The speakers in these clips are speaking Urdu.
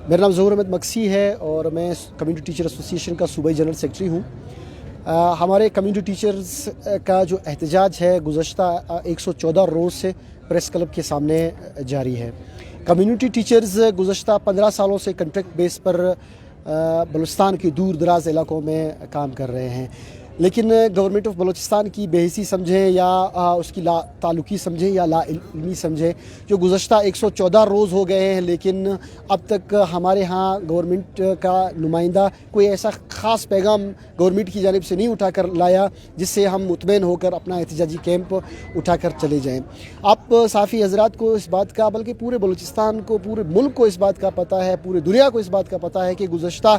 میرا نام ظہور احمد مکسی ہے اور میں کمیونٹی ٹیچر ایسوسی ایشن کا صوبائی جنرل سیکرٹری ہوں۔ ہمارے کمیونٹی ٹیچرز کا جو احتجاج ہے گزشتہ 114 روز سے پریس کلب کے سامنے جاری ہے۔ کمیونٹی ٹیچرز گزشتہ 15 سالوں سے کنٹریکٹ بیس پر بلوچستان کے دور دراز علاقوں میں کام کر رہے ہیں، لیکن گورنمنٹ آف بلوچستان کی بے حسی سمجھیں یا اس کی لا تعلقی سمجھیں یا لا علمی سمجھیں، جو گزشتہ 114 روز ہو گئے ہیں لیکن اب تک ہمارے ہاں گورنمنٹ کا نمائندہ کوئی ایسا خاص پیغام گورنمنٹ کی جانب سے نہیں اٹھا کر لایا جس سے ہم مطمئن ہو کر اپنا احتجاجی کیمپ اٹھا کر چلے جائیں۔ آپ صحافی حضرات کو اس بات کا، بلکہ پورے بلوچستان کو، پورے ملک کو اس بات کا پتہ ہے، پورے دنیا کو اس بات کا پتہ ہے کہ گزشتہ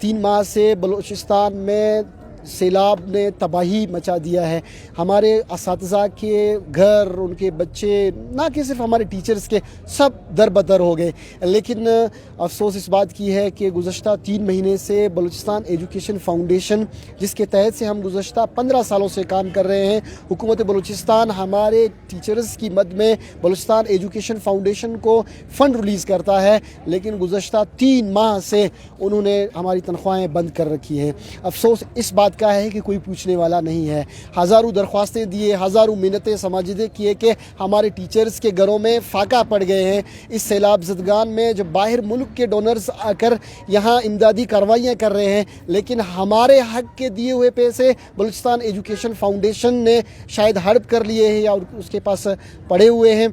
3 ماہ سے بلوچستان میں سیلاب نے تباہی مچا دیا ہے۔ ہمارے اساتذہ کے گھر، ان کے بچے، نہ کہ صرف ہمارے ٹیچرز کے، سب در بدر ہو گئے۔ لیکن افسوس اس بات کی ہے کہ گزشتہ 3 مہینے سے بلوچستان ایجوکیشن فاؤنڈیشن، جس کے تحت سے ہم گزشتہ 15 سالوں سے کام کر رہے ہیں، حکومت بلوچستان ہمارے ٹیچرز کی مد میں بلوچستان ایجوکیشن فاؤنڈیشن کو فنڈ ریلیز کرتا ہے، لیکن گزشتہ 3 ماہ سے انہوں نے ہماری تنخواہیں بند کر رکھی ہیں۔ افسوس اس بات کا ہے کہ کوئی پوچھنے والا نہیں ہے۔ ہزاروں درخواستیں دیے، ہزاروں منتیں سماجدے کیے کہ ہمارے ٹیچرز کے گھروں میں فاقہ پڑ گئے ہیں۔ اس سیلاب زدگان میں جب باہر ملک کے ڈونرز آ کر یہاں امدادی کارروائیاں کر رہے ہیں، لیکن ہمارے حق کے دیے ہوئے پیسے بلوچستان ایجوکیشن فاؤنڈیشن نے شاید ہڑپ کر لیے ہیں یا اس کے پاس پڑے ہوئے ہیں،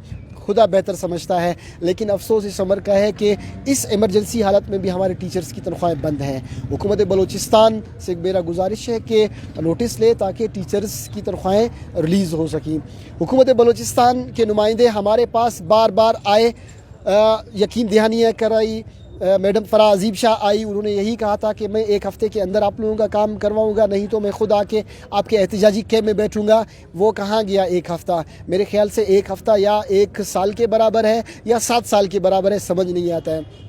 خدا بہتر سمجھتا ہے۔ لیکن افسوس اس عمر کا ہے کہ اس ایمرجنسی حالت میں بھی ہمارے ٹیچرز کی تنخواہیں بند ہیں۔ حکومت بلوچستان سے میرا گزارش ہے کہ نوٹس لے تاکہ ٹیچرز کی تنخواہیں ریلیز ہو سکیں۔ حکومت بلوچستان کے نمائندے ہمارے پاس بار بار آئے، یقین دہانیاں کرائی۔ میڈم فرح عظیم شاہ آئی، انہوں نے یہی کہا تھا کہ میں 1 ہفتے کے اندر آپ لوگوں کا کام کرواؤں گا، نہیں تو میں خود آ کے آپ کے احتجاجی کیمپ میں بیٹھوں گا۔ وہ کہاں گیا 1 ہفتہ؟ میرے خیال سے 1 ہفتہ یا 1 سال کے برابر ہے یا 7 سال کے برابر ہے، سمجھ نہیں آتا ہے۔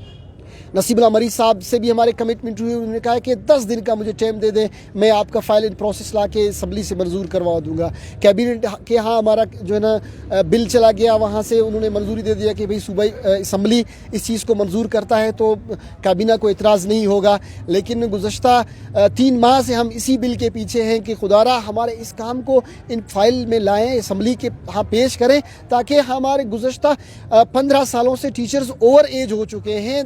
نصیب اللہ مریض صاحب سے بھی ہمارے کمٹمنٹ ہوئی، انہوں نے کہا کہ 10 دن کا مجھے ٹائم دے دیں، میں آپ کا فائل ان پروسیس لا کے اسمبلی سے منظور کروا دوں گا۔ کیبنٹ کے ہاں ہمارا جو ہے نا بل چلا گیا، وہاں سے انہوں نے منظوری دے دیا کہ بھئی صوبائی اسمبلی اس چیز کو منظور کرتا ہے تو کابینہ کو اعتراض نہیں ہوگا۔ لیکن گزشتہ 3 ماہ سے ہم اسی بل کے پیچھے ہیں کہ خدارا ہمارے اس کام کو ان فائل میں لائیں، اسمبلی کے ہاں پیش کریں، تاکہ ہمارے گزشتہ 15 سالوں سے ٹیچرز اوور ایج ہو چکے ہیں،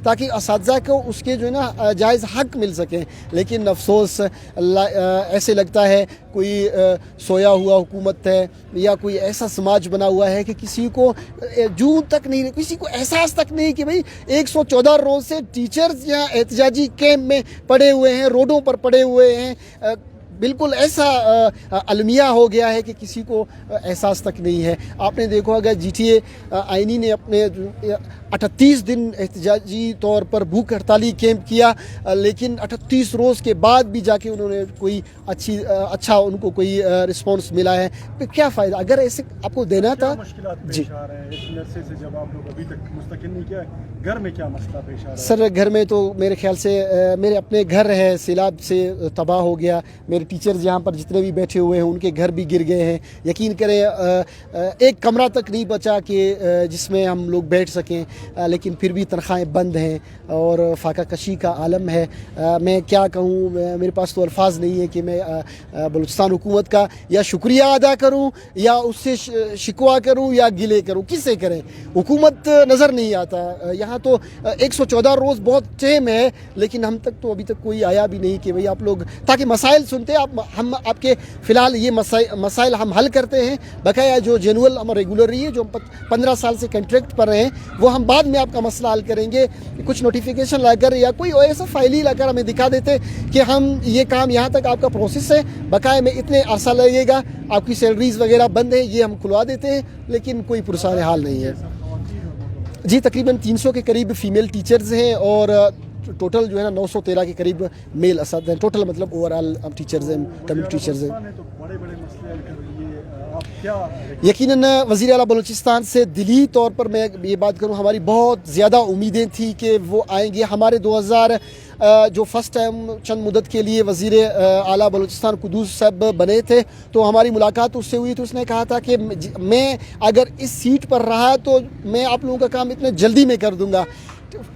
تاکہ اساتذہ کو اس کے جو ہے نا جائز حق مل سکیں۔ لیکن افسوس ایسے لگتا ہے کوئی سویا ہوا حکومت ہے یا کوئی ایسا سماج بنا ہوا ہے کہ کسی کو جون تک نہیں، کسی کو احساس تک نہیں کہ بھئی 114 روز سے ٹیچرز یہاں احتجاجی کیمپ میں پڑے ہوئے ہیں، روڈوں پر پڑے ہوئے ہیں۔ بالکل ایسا المیہ ہو گیا ہے کہ کسی کو احساس تک نہیں ہے۔ آپ نے دیکھو اگر جی ٹی اے آئینی نے اپنے 38 دن احتجاجی طور پر بھوک ہڑتالی کیمپ کیا، لیکن 38 روز کے بعد بھی جا کے انہوں نے کوئی اچھا ان کو کوئی رسپانس ملا ہے۔ کیا فائدہ اگر ایسے آپ کو دینا تھا؟ جی جب آپ لوگ ابھی تک مستقل نہیں کیا، گھر میں کیا مسئلہ پیش آ رہا ہے؟ سر گھر میں تو میرے خیال سے میرے اپنے گھر ہے سیلاب سے تباہ ہو گیا، میرے ٹیچرز یہاں پر جتنے بھی بیٹھے ہوئے ہیں ان کے گھر بھی گر گئے ہیں۔ یقین کریں ایک کمرہ تک نہیں بچا کہ جس میں ہم لوگ بیٹھ سکیں، لیکن پھر بھی تنخواہیں بند ہیں اور فاقہ کشی کا عالم ہے۔ میں کیا کہوں، میرے پاس تو الفاظ نہیں ہے کہ میں بلوچستان حکومت کا یا شکریہ ادا کروں یا اس سے شکوہ کروں یا گلے کروں، کس سے کریں؟ حکومت نظر نہیں آتا یہاں تو 114 روز بہت ٹائم ہے، لیکن ہم تک تو ابھی تک کوئی آیا بھی نہیں کہ بھئی آپ لوگ تاکہ مسائل سنتے ہم آپ کے فی الحال یہ مسائل ہم حل کرتے ہیں، بقایا جو جنول ہم ریگولر رہی ہے، جو 15 سال سے کنٹریکٹ پر رہے ہیں، وہ ہم بعد میں آپ کا مسئلہ حل کریں گے۔ کچھ نوٹیفیکیشن لا کر یا کوئی ایسا فائل ہی لا کر ہمیں دکھا دیتے کہ ہم یہ کام یہاں تک آپ کا پروسیس ہے، بقایا میں اتنے عرصہ لگے گا، آپ کی سیلریز وغیرہ بند ہیں، یہ ہم کھلوا دیتے ہیں، لیکن کوئی پرسان حال نہیں ہے۔ جی تقریباً 300 کے قریب فیمیل ٹیچرز ہیں اور ٹوٹل جو ہے نا 913 کے قریب میل اساتذہ ہیں، ٹوٹل مطلب اوور آل ٹیچرز ہیں، کمیونٹی ٹیچرز ہیں۔ یقیناً وزیر اعلیٰ بلوچستان سے دلی طور پر میں یہ بات کروں، ہماری بہت زیادہ امیدیں تھیں کہ وہ آئیں گے۔ ہمارے 2000 جو فرسٹ ٹائم چند مدت کے لیے وزیر اعلیٰ بلوچستان قدوس صاحب بنے تھے تو ہماری ملاقات اس سے ہوئی تو اس نے کہا تھا کہ میں اگر اس سیٹ پر رہا تو میں آپ لوگوں کا کام اتنے جلدی میں کر دوں گا۔